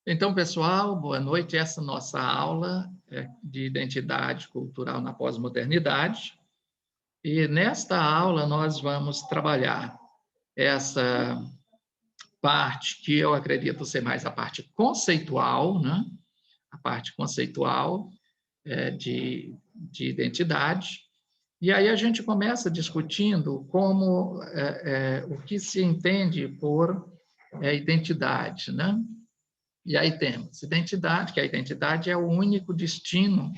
Então, pessoal, boa noite. Essa nossa aula é de identidade cultural na pós-modernidade. E nesta aula nós vamos trabalhar essa parte que eu acredito ser mais a parte conceitual, né? A parte conceitual de identidade. E aí a gente começa discutindo como o que se entende por identidade, né? E aí temos identidade, que a identidade é o único destino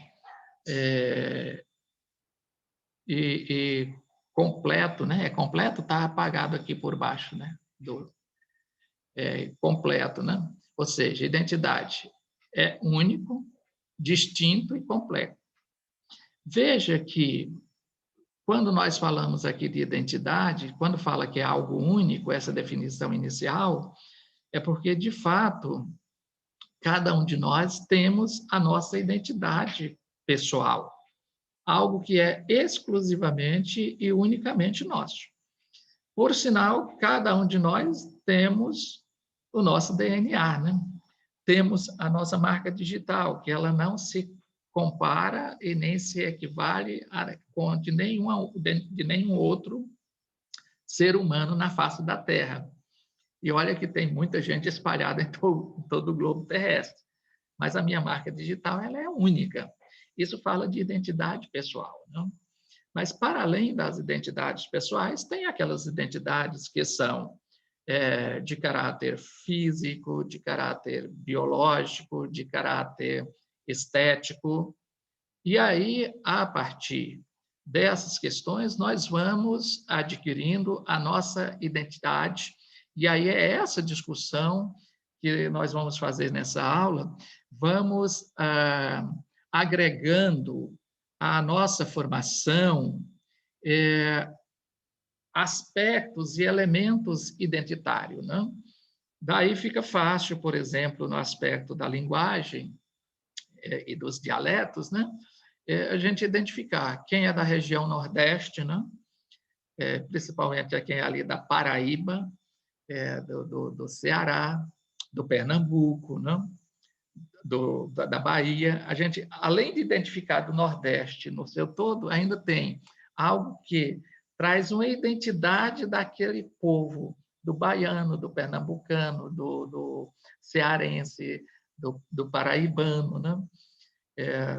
e completo, né? É completo, está apagado aqui por baixo, né? Completo, né? Ou seja, identidade é único, distinto e completo. Veja que quando nós falamos aqui de identidade, quando fala que é algo único, essa definição inicial, é porque, de fato, cada um de nós temos a nossa identidade pessoal, algo que é exclusivamente e unicamente nosso. Por sinal, cada um de nós temos o nosso DNA, né? Temos a nossa marca digital, que ela não se compara e nem se equivale de nenhum outro ser humano na face da Terra. E olha que tem muita gente espalhada em todo o globo terrestre. Mas a minha marca digital ela é única. Isso fala de identidade pessoal. Não? Mas, para além das identidades pessoais, tem aquelas identidades que são de caráter físico, de caráter biológico, de caráter estético. E aí, a partir dessas questões, nós vamos adquirindo a nossa identidade. E aí é essa discussão que nós vamos fazer nessa aula, vamos agregando à nossa formação aspectos e elementos identitários. Né? Daí fica fácil, por exemplo, no aspecto da linguagem e dos dialetos, né? A gente identificar quem é da região Nordeste, né? Principalmente quem é ali da Paraíba, do Ceará, do Pernambuco, né? Da Bahia. A gente, além de identificar do Nordeste no seu todo, ainda tem algo que traz uma identidade daquele povo, do baiano, do pernambucano, do cearense, do paraibano, né?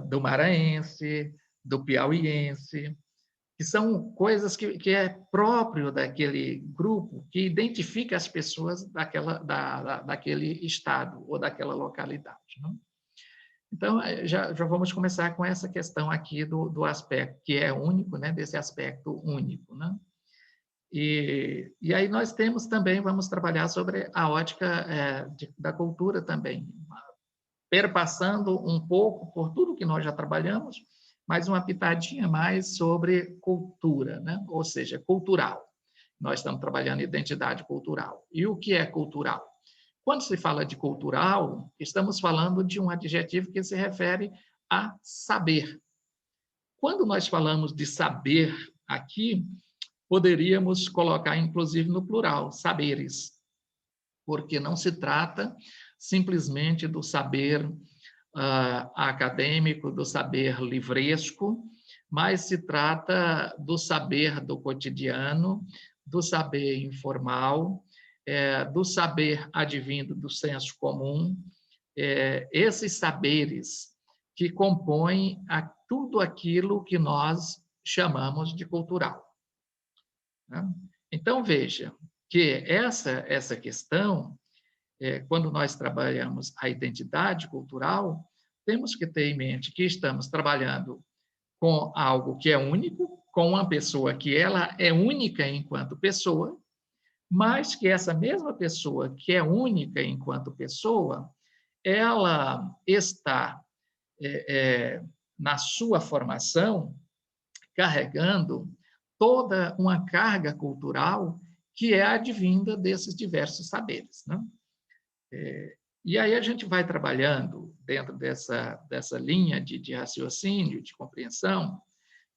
Do maranhense, do piauiense, que são coisas que é próprio daquele grupo, que identifica as pessoas daquele estado ou daquela localidade. Né? Então, já vamos começar com essa questão aqui do aspecto, que é único, né? Desse aspecto único. Né? E aí nós temos também, vamos trabalhar sobre a ótica da cultura também, perpassando um pouco por tudo que nós já trabalhamos, mas uma pitadinha mais sobre cultura, né? Ou seja, cultural. Nós estamos trabalhando identidade cultural. E o que é cultural? Quando se fala de cultural, estamos falando de um adjetivo que se refere a saber. Quando nós falamos de saber aqui, poderíamos colocar, inclusive, no plural, saberes, porque não se trata simplesmente do saber acadêmico, do saber livresco, mas se trata do saber do cotidiano, do saber informal, do saber advindo do senso comum, esses saberes que compõem tudo aquilo que nós chamamos de cultural. Né? Então, veja que essa questão, quando nós trabalhamos a identidade cultural, temos que ter em mente que estamos trabalhando com algo que é único, com uma pessoa que ela é única enquanto pessoa, mas que essa mesma pessoa que é única enquanto pessoa, ela está, na sua formação, carregando toda uma carga cultural que é advinda desses diversos saberes. Né? E aí a gente vai trabalhando dentro dessa linha de raciocínio, de compreensão,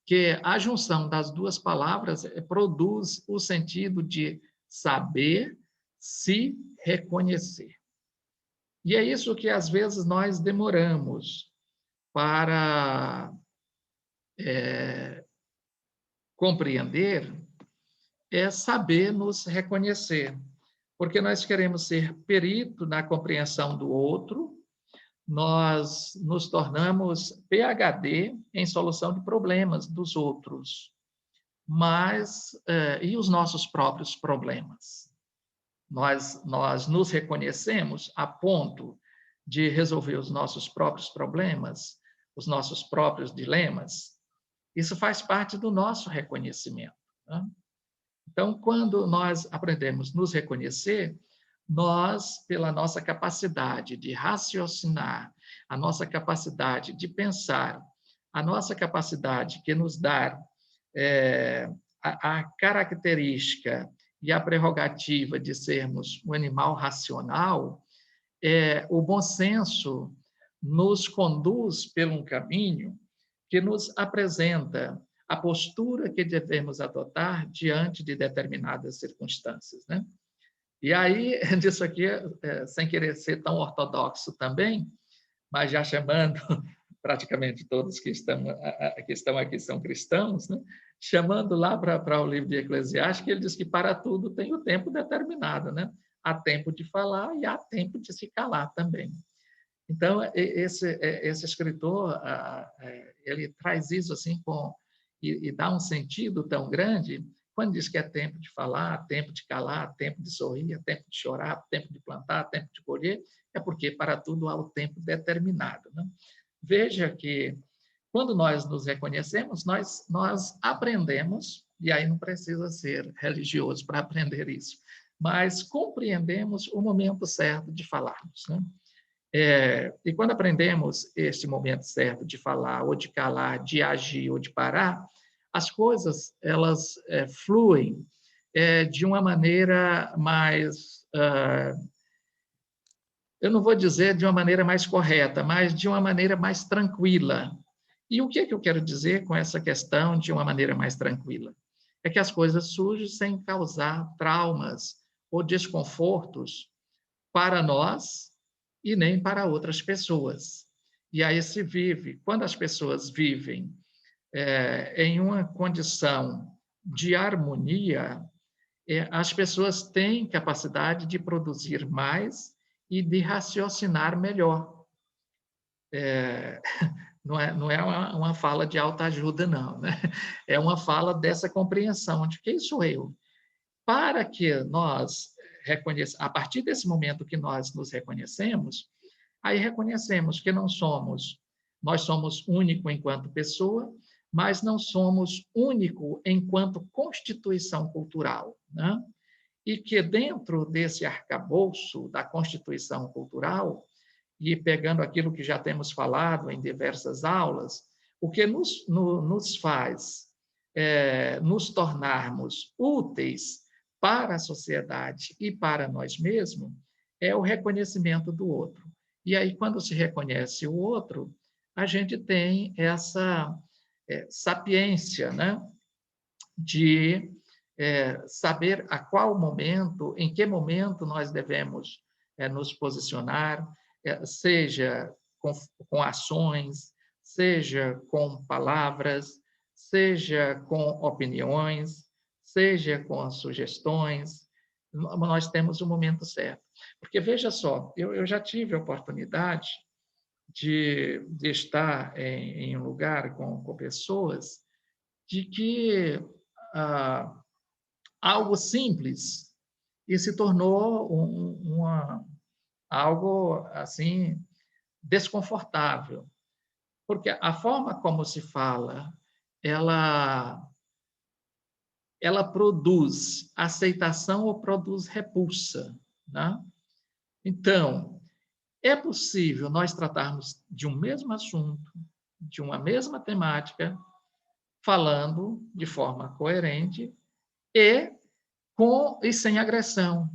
que a junção das duas palavras produz o sentido de saber se reconhecer. E é isso que, às vezes, nós demoramos para compreender, é saber nos reconhecer, porque nós queremos ser perito na compreensão do outro, nós nos tornamos PhD em solução de problemas dos outros, mas e os nossos próprios problemas? Nós nos reconhecemos a ponto de resolver os nossos próprios problemas, os nossos próprios dilemas? Isso faz parte do nosso reconhecimento, né? Então, quando nós aprendemos a nos reconhecer, nós, pela nossa capacidade de raciocinar, a nossa capacidade de pensar, a nossa capacidade que nos dá a característica e a prerrogativa de sermos um animal racional, o bom senso nos conduz por um caminho que nos apresenta a postura que devemos adotar diante de determinadas circunstâncias, né? E aí, disso aqui, sem querer ser tão ortodoxo também, mas já chamando praticamente todos que estão aqui são cristãos, né? Chamando lá para o livro de Eclesiastes, ele diz que para tudo tem o tempo determinado, né? Há tempo de falar e há tempo de se calar também. Então, esse escritor, ele traz isso assim e dá um sentido tão grande quando diz que é tempo de falar, tempo de calar, tempo de sorrir, tempo de chorar, tempo de plantar, tempo de colher, é porque para tudo há o tempo determinado, né? Veja que quando nós nos reconhecemos, nós aprendemos, e aí não precisa ser religioso para aprender isso, mas compreendemos o momento certo de falarmos, né? E quando aprendemos esse momento certo de falar, ou de calar, de agir ou de parar, as coisas elas fluem de uma maneira mais, eu não vou dizer de uma maneira mais correta, mas de uma maneira mais tranquila. E o que é que eu quero dizer com essa questão de uma maneira mais tranquila? É que as coisas surgem sem causar traumas ou desconfortos para nós e nem para outras pessoas. E aí se vive, quando as pessoas vivem em uma condição de harmonia, as pessoas têm capacidade de produzir mais e de raciocinar melhor. Não é uma fala de autoajuda, não, né? É uma fala dessa compreensão de quem sou eu. Para que nós a partir desse momento que nós nos reconhecemos, aí reconhecemos que nós somos único enquanto pessoa, mas não somos único enquanto constituição cultural, né? E que dentro desse arcabouço da constituição cultural, e pegando aquilo que já temos falado em diversas aulas, o que nos faz nos tornarmos úteis para a sociedade e para nós mesmos é o reconhecimento do outro. E aí, quando se reconhece o outro, a gente tem essa sapiência, né, de saber a qual momento, em que momento nós devemos nos posicionar, seja com ações, seja com palavras, seja com opiniões, seja com sugestões, nós temos o momento certo. Porque, veja só, eu já tive a oportunidade de estar em um lugar com pessoas de que algo simples e se tornou algo assim desconfortável, porque a forma como se fala, ela produz aceitação ou produz repulsa, né? Então, é possível nós tratarmos de um mesmo assunto, de uma mesma temática, falando de forma coerente e sem agressão.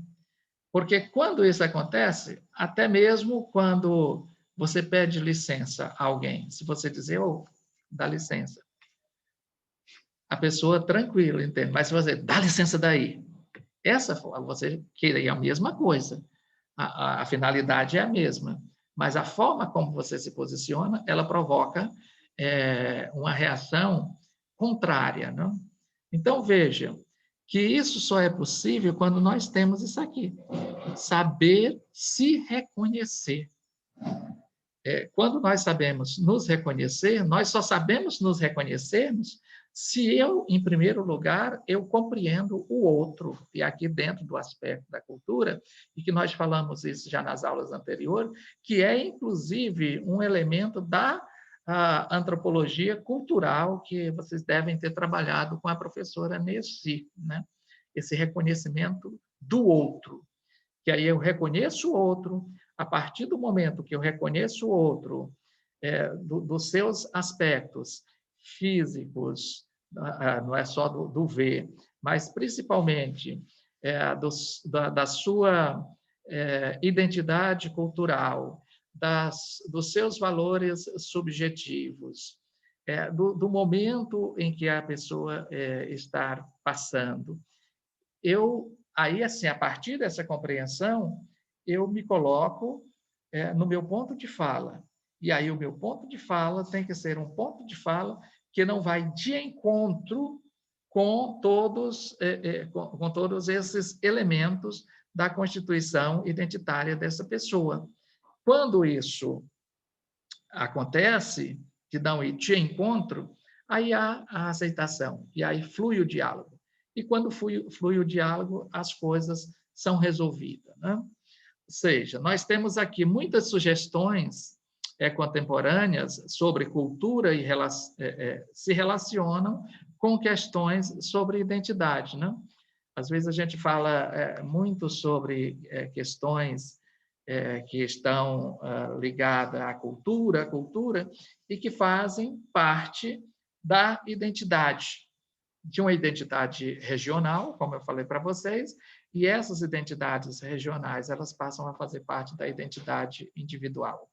Porque quando isso acontece, até mesmo quando você pede licença a alguém, se você dizer, dá licença, a pessoa tranquila, entende? Mas se você dá licença daí, você queria a mesma coisa. a finalidade é a mesma, mas a forma como você se posiciona, ela provoca uma reação contrária, não? Então, vejam que isso só é possível quando nós temos isso aqui, saber se reconhecer. Quando nós sabemos nos reconhecer, nós só sabemos nos reconhecermos se eu, em primeiro lugar, eu compreendo o outro, e aqui dentro do aspecto da cultura, e que nós falamos isso já nas aulas anteriores, que é, inclusive, um elemento da antropologia cultural que vocês devem ter trabalhado com a professora Nessi, né? Esse reconhecimento do outro, que aí eu reconheço o outro, a partir do momento que eu reconheço o outro, dos seus aspectos físicos, não é só do ver, mas principalmente da sua identidade cultural, dos seus valores subjetivos, do momento em que a pessoa está passando. Aí, assim, a partir dessa compreensão, eu me coloco no meu ponto de fala. E aí, o meu ponto de fala tem que ser um ponto de fala que não vai de encontro com todos esses elementos da constituição identitária dessa pessoa. Quando isso acontece, que não ir de encontro, aí há a aceitação, e aí flui o diálogo. E quando flui o diálogo, as coisas são resolvidas, né? Ou seja, nós temos aqui muitas sugestões contemporâneas sobre cultura e se relacionam com questões sobre identidade, né? Às vezes a gente fala muito sobre questões que estão ligadas à cultura, e que fazem parte da identidade, de uma identidade regional, como eu falei para vocês, e essas identidades regionais, elas passam a fazer parte da identidade individual.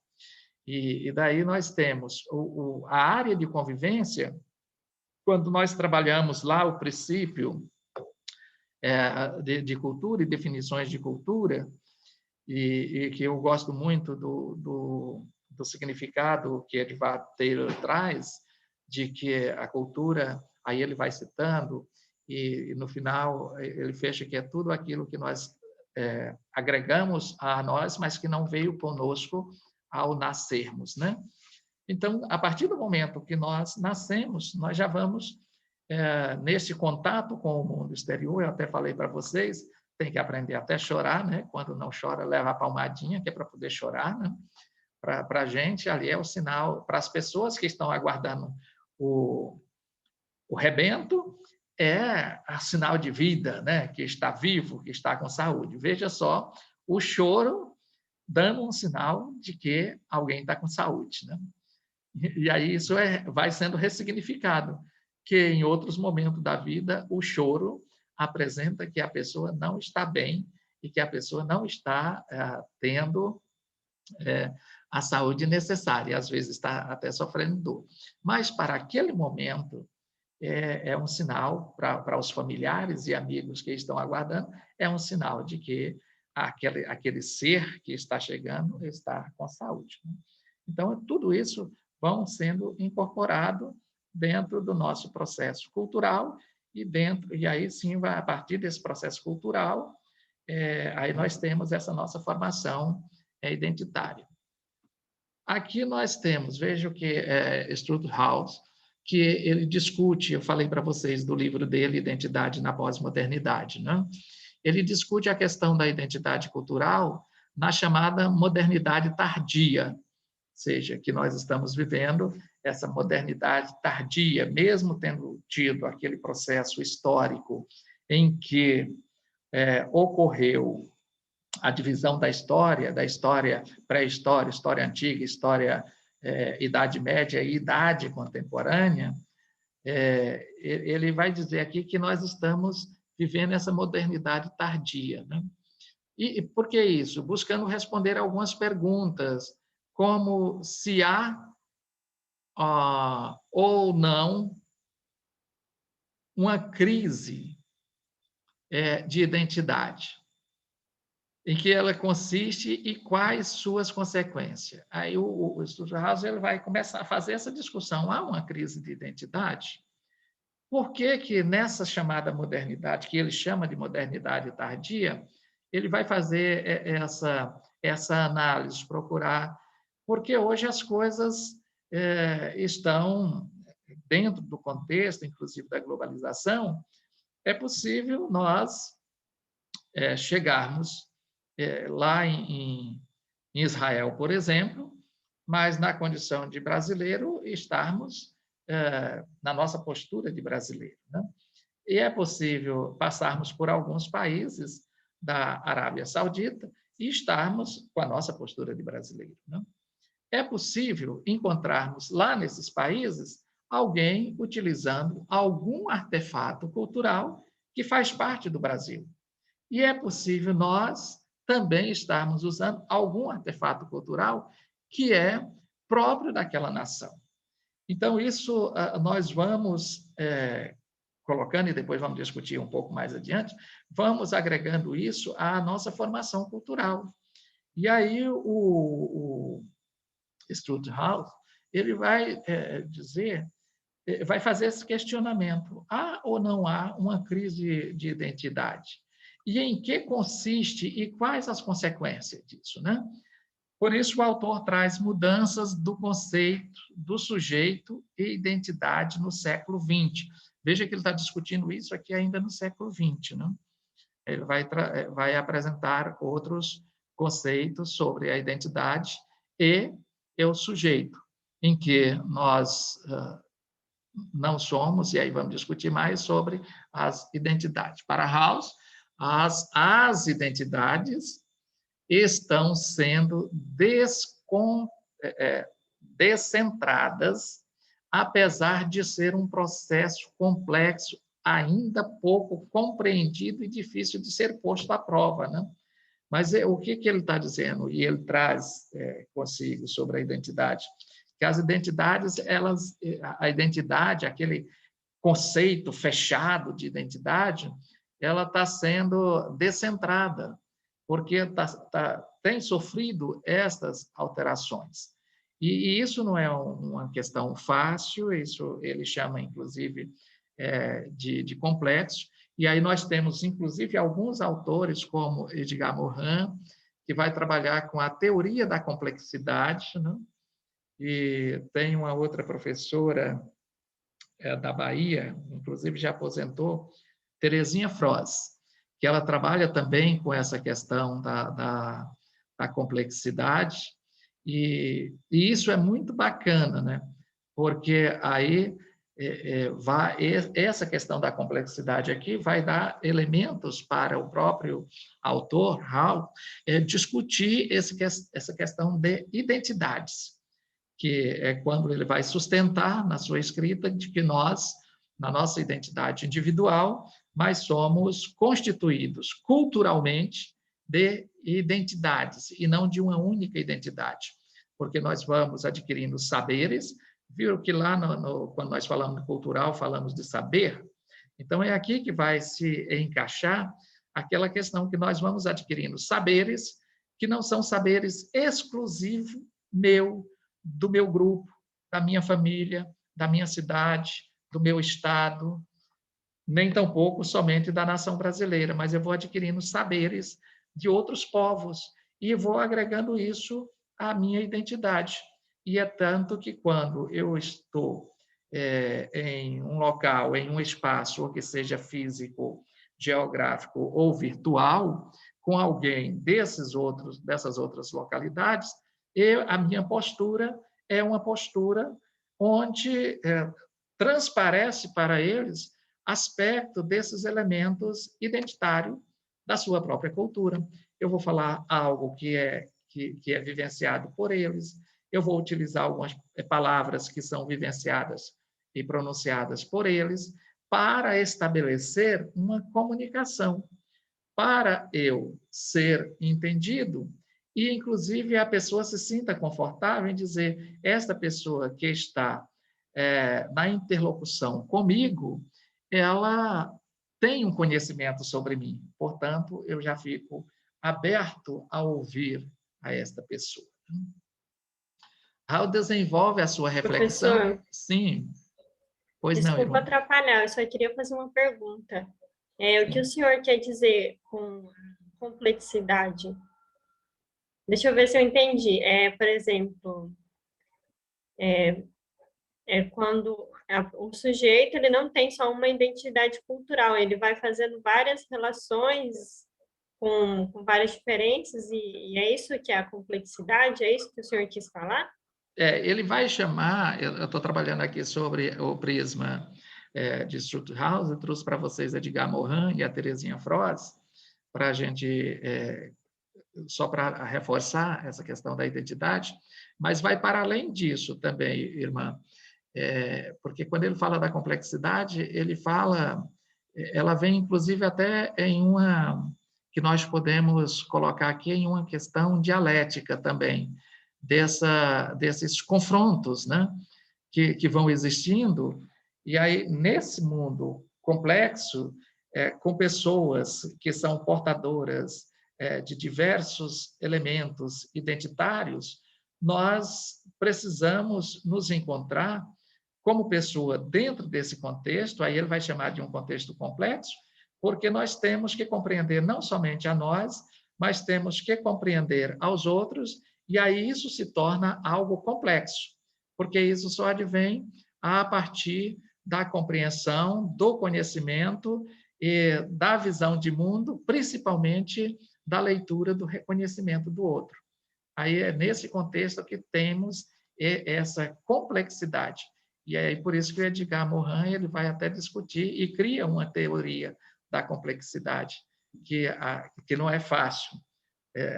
E daí nós temos a área de convivência, quando nós trabalhamos lá o princípio de cultura e definições de cultura, e que eu gosto muito do significado que Edward Taylor traz, de que a cultura, aí ele vai citando, e no final ele fecha que é tudo aquilo que nós agregamos a nós, mas que não veio conosco ao nascermos, né? Então, a partir do momento que nós nascemos, nós já vamos nesse contato com o mundo exterior. Eu até falei para vocês, tem que aprender até a chorar, né? Quando não chora, leva a palmadinha, que é para poder chorar, né? Para a gente, ali é o sinal, para as pessoas que estão aguardando o rebento, é a sinal de vida, né? Que está vivo, que está com saúde. Veja só, o choro dando um sinal de que alguém está com saúde, né? E aí isso vai sendo ressignificado, que em outros momentos da vida o choro apresenta que a pessoa não está bem e que a pessoa não está tendo a saúde necessária, às vezes está até sofrendo dor. Mas para aquele momento é um sinal, para os familiares e amigos que estão aguardando, é um sinal de que aquele ser que está chegando está com saúde, né? Então, tudo isso vão sendo incorporado dentro do nosso processo cultural e aí sim, a partir desse processo cultural, aí nós temos essa nossa formação identitária. Aqui nós temos, veja o que Struthaus, que ele discute, eu falei para vocês do livro dele, Identidade na Pós-Modernidade, né? Ele discute a questão da identidade cultural na chamada modernidade tardia, seja, que nós estamos vivendo essa modernidade tardia, mesmo tendo tido aquele processo histórico em que ocorreu a divisão da história pré-história, história antiga, história Idade Média e Idade Contemporânea, ele vai dizer aqui que nós estamos vivendo essa modernidade tardia, né? E por que isso? Buscando responder algumas perguntas, como se há ou não uma crise de identidade. em que ela consiste e quais suas consequências. Aí o Estúdio House ele vai começar a fazer essa discussão. Há uma crise de identidade? Por que que nessa chamada modernidade, que ele chama de modernidade tardia, ele vai fazer essa análise, procurar, porque hoje as coisas estão dentro do contexto, inclusive da globalização, é possível nós chegarmos lá em Israel, por exemplo, mas na condição de brasileiro estarmos na nossa postura de brasileiro, né? E é possível passarmos por alguns países da Arábia Saudita e estarmos com a nossa postura de brasileiro, né? É possível encontrarmos lá nesses países alguém utilizando algum artefato cultural que faz parte do Brasil. E é possível nós também estarmos usando algum artefato cultural que é próprio daquela nação. Então, isso nós vamos colocando, e depois vamos discutir um pouco mais adiante, vamos agregando isso à nossa formação cultural. E aí o Stuart Hall, ele vai dizer, vai fazer esse questionamento: há ou não há uma crise de identidade? E em que consiste e quais as consequências disso, né? Por isso, o autor traz mudanças do conceito do sujeito e identidade no século XX. Veja que ele está discutindo isso aqui ainda no século XX, né? Ele vai apresentar outros conceitos sobre a identidade e o sujeito, em que nós não somos, e aí vamos discutir mais sobre as identidades. Para House, as identidades estão sendo descentradas, apesar de ser um processo complexo, ainda pouco compreendido e difícil de ser posto à prova, né? Mas o que ele está dizendo? E ele traz consigo sobre a identidade, que as identidades, a identidade, aquele conceito fechado de identidade, ela está sendo descentrada, porque tem sofrido estas alterações. E isso não é uma questão fácil, isso ele chama, inclusive, de complexo. E aí nós temos, inclusive, alguns autores, como Edgar Morin, que vai trabalhar com a teoria da complexidade, né? E tem uma outra professora da Bahia, inclusive já aposentou, Terezinha Froz, que ela trabalha também com essa questão da complexidade, e isso é muito bacana, né? Porque aí essa questão da complexidade aqui vai dar elementos para o próprio autor, Hall, discutir essa questão de identidades, que é quando ele vai sustentar na sua escrita de que nós, na nossa identidade individual, mas somos constituídos culturalmente de identidades e não de uma única identidade, porque nós vamos adquirindo saberes. Viram que lá, quando nós falamos de cultural, falamos de saber? Então, é aqui que vai se encaixar aquela questão que nós vamos adquirindo saberes que não são saberes exclusivos do meu grupo, da minha família, da minha cidade, do meu estado, nem tampouco somente da nação brasileira, mas eu vou adquirindo saberes de outros povos e vou agregando isso à minha identidade. E é tanto que quando eu estou em um local, em um espaço, ou que seja físico, geográfico ou virtual, com alguém dessas outras localidades, a minha postura é uma postura onde transparece para eles aspecto desses elementos identitários da sua própria cultura. Eu vou falar algo que é vivenciado por eles, eu vou utilizar algumas palavras que são vivenciadas e pronunciadas por eles para estabelecer uma comunicação, para eu ser entendido e, inclusive, a pessoa se sinta confortável em dizer: esta pessoa que está na interlocução comigo, ela tem um conhecimento sobre mim, portanto, eu já fico aberto a ouvir a esta pessoa. Raul desenvolve a sua reflexão. Professor, Sim, pois não, desculpa irmão. atrapalhar, eu só queria fazer uma pergunta. O que o senhor quer dizer com complexidade? Deixa eu ver se eu entendi. Por exemplo, quando o sujeito ele não tem só uma identidade cultural, ele vai fazendo várias relações com várias diferenças, e é isso que é a complexidade? É isso que o senhor quis falar? Ele vai chamar, eu estou trabalhando aqui sobre o prisma de Strutthaus, eu trouxe para vocês Edgar Morin e a Terezinha Frost, para a gente, só para reforçar essa questão da identidade, mas vai para além disso também, irmã, porque quando ele fala da complexidade, ele fala, ela vem inclusive até em uma, que nós podemos colocar aqui em uma questão dialética também, desses confrontos, né, que vão existindo, e aí, nesse mundo complexo, com pessoas que são portadoras de diversos elementos identitários, nós precisamos nos encontrar como pessoa dentro desse contexto, aí ele vai chamar de um contexto complexo, porque nós temos que compreender não somente a nós, mas temos que compreender aos outros, e aí isso se torna algo complexo, porque isso só advém a partir da compreensão, do conhecimento e da visão de mundo, principalmente da leitura do reconhecimento do outro. Aí é nesse contexto que temos essa complexidade. E é por isso que o Edgar Morin ele vai até discutir e cria uma teoria da complexidade, que não é fácil.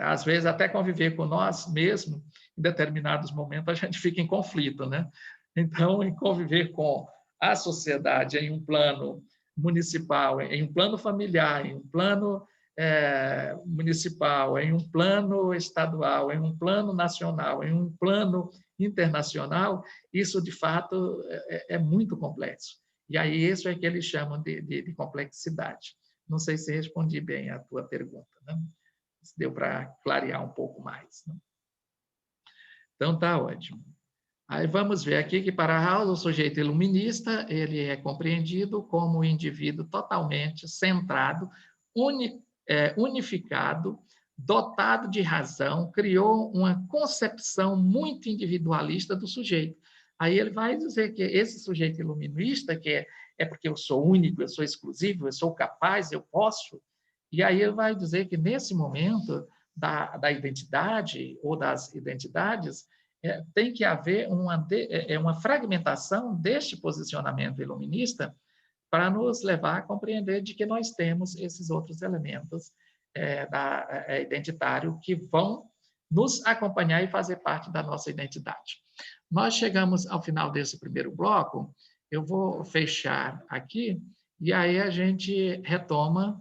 Às vezes, até conviver com nós mesmos, em determinados momentos, a gente fica em conflito, né? Então, em conviver com a sociedade em um plano municipal, em um plano familiar, em um plano municipal, em um plano estadual, em um plano nacional, em um plano internacional, isso, de fato, é muito complexo. E aí, isso é que eles chamam de complexidade. Não sei se respondi bem a tua pergunta, né? Se deu para clarear um pouco mais, né? Então, tá ótimo. Aí vamos ver aqui que para Rawls, o sujeito iluminista, ele é compreendido como um indivíduo totalmente centrado, unificado, dotado de razão, criou uma concepção muito individualista do sujeito. Aí ele vai dizer que esse sujeito iluminista, que é porque eu sou único, eu sou exclusivo, eu sou capaz, eu posso, e aí ele vai dizer que nesse momento da identidade ou das identidades, tem que haver uma fragmentação deste posicionamento iluminista para nos levar a compreender de que nós temos esses outros elementos identitário que vão nos acompanhar e fazer parte da nossa identidade. Nós chegamos ao final desse primeiro bloco, eu vou fechar aqui, e aí a gente retoma